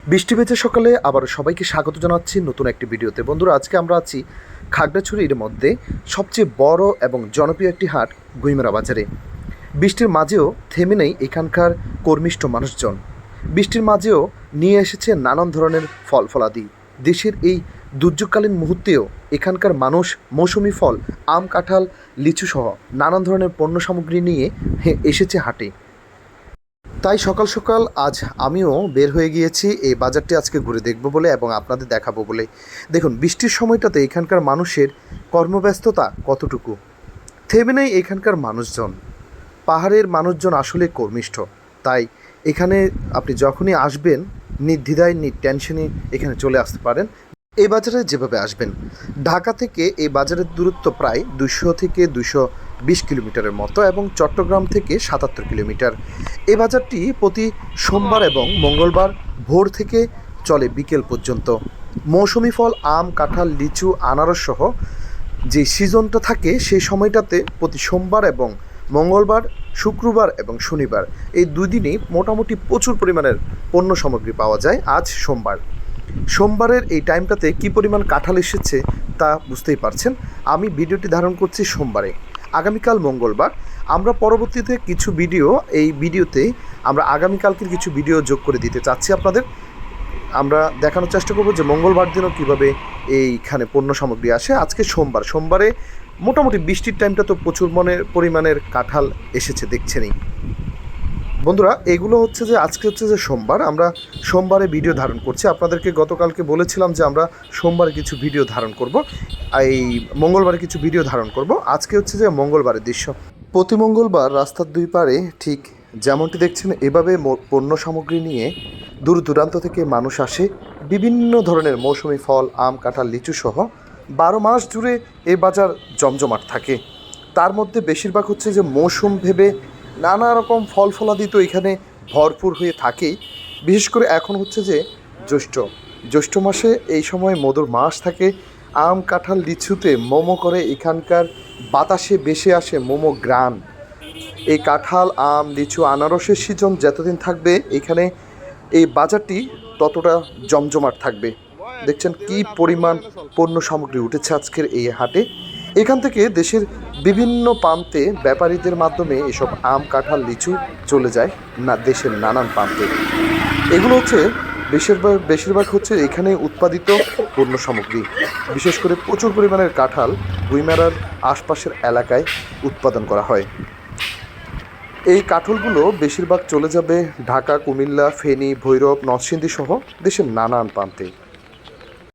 বৃষ্টি ভেজা সকালে আবার সবাইকে স্বাগত জানাচ্ছি নতুন একটি ভিডিওতে। বন্ধুরা, আজকে আমরা আছি খাগড়াছড়ির মধ্যে সবচেয়ে বড় এবং জনপ্রিয় একটি হাট গুইমেরা বাজারে। বৃষ্টির মাঝেও থেমে নেই এখানকার কর্মিষ্ঠ মানুষজন। বৃষ্টির মাঝেও নিয়ে এসেছে নানান ধরনের ফল ফলাদি। দেশের এই দুর্যোগকালীন মুহূর্তেও এখানকার মানুষ মৌসুমি ফল, আম, কাঁঠাল, লিচু সহ নানান ধরনের পণ্য সামগ্রী নিয়ে এসেছে হাটে। তাই সকাল সকাল আজ আমিও বের হয়ে গিয়েছি এই বাজারটি আজকে ঘুরে দেখব বলে এবং আপনাদের দেখাবো বলে। দেখুন, বৃষ্টির সময়টাতে এখানকার মানুষের কর্মব্যস্ততা কতটুকু। থেমে নেই এখানকার মানুষজন। পাহাড়ের মানুষজন আসলে কর্মিষ্ঠ। তাই এখানে আপনি যখনই আসবেন নির্দ্বিধায় টেনশনে এখানে চলে আসতে পারেন। এই বাজারে যেভাবে আসবেন, ঢাকা থেকে এই বাজারের দূরত্ব প্রায় 200 থেকে 220 কিলোমিটারের মতো এবং চট্টগ্রাম থেকে 77 কিলোমিটার। এই বাজারটি প্রতি সোমবার এবং মঙ্গলবার ভোর থেকে চলে বিকেল পর্যন্ত। মৌসুমি ফল, আম, কাঁঠাল, লিচু, আনারস সহ যে সিজনটা থাকে সেই সময়টাতে প্রতি সোমবার এবং মঙ্গলবার, শুক্রবার এবং শনিবার এই দুই দিনেই মোটামুটি প্রচুর পরিমাণের পণ্য সামগ্রী পাওয়া যায়। আজ সোমবারের এই টাইমটাতে কী পরিমাণ কাঁঠাল এসেছে তা বুঝতেই পারছেন। আমি ভিডিওটি ধারণ করছি সোমবারে, আগামীকাল মঙ্গলবার। আমরা পরবর্তীতে কিছু ভিডিওতে আমরা আগামীকালকের কিছু ভিডিও যোগ করে দিতে চাচ্ছি আপনাদের। আমরা দেখানোর চেষ্টা করব যে মঙ্গলবার দিনও কীভাবে এইখানে পণ্য সামগ্রী আসে। আজকে সোমবারে মোটামুটি বৃষ্টির টাইমটা তো প্রচুর পরিমাণের কাঁঠাল এসেছে, দেখছেনই বন্ধুরা। এগুলো আজকে হচ্ছে যে সোমবার, আমরা সোমবারে ভিডিও ধারণ করছি। আপনাদেরকে গতকালকে বলেছিলাম যে আমরা সোমবারে কিছু ভিডিও ধারণ করব, এই মঙ্গলবারে কিছু ভিডিও ধারণ করব। আজকে হচ্ছে যে মঙ্গলবারের দৃশ্য। প্রতি মঙ্গলবার রাস্তার দুই পারে ঠিক যেমনটি দেখছেন এভাবে পণ্য সামগ্রী নিয়ে দূর দূরান্ত থেকে মানুষ আসে। বিভিন্ন ধরনের মৌসুমি ফল, আম, কাঁঠাল, লিচু সহ 12 মাস জুড়ে এই বাজার জমজমাট থাকে। তার মধ্যে বেশিরভাগ হচ্ছে যে মৌসুম ভেবে নানা রকম ফল ফলাদি তো এখানে ভরপুর হয়ে থাকেই। বিশেষ করে এখন হচ্ছে যে জ্যৈষ্ঠ মাসে এই সময় মধুর মাস থাকে। আম, কাঁঠাল, লিচুতে মোমো করে এখানকার বাতাসে ভেসে আসে মোমো গ্রান। এই কাঁঠাল, আম, লিচু, আনারসের সিজন যতদিন থাকবে এখানে এই বাজারটি ততটা জমজমাট থাকবে। দেখছেন কি পরিমাণ পণ্য সামগ্রী উঠেছে আজকের এই হাটে। এখান থেকে দেশের বিভিন্ন প্রান্তে ব্যাপারীদের মাধ্যমে এসব আম, কাঁঠাল, লিচু চলে যায় না দেশের নানান প্রান্তে। এগুলো হচ্ছে বেশিরভাগ হচ্ছে এখানে উৎপাদিত পণ্য সামগ্রী। বিশেষ করে প্রচুর পরিমাণের কাঁঠাল গুইমেরার আশপাশের এলাকায় উৎপাদন করা হয়। এই কাঁঠালগুলো বেশিরভাগ চলে যাবে ঢাকা, কুমিল্লা, ফেনী, ভৈরব, নরসিংদী সহ দেশের নানান প্রান্তে।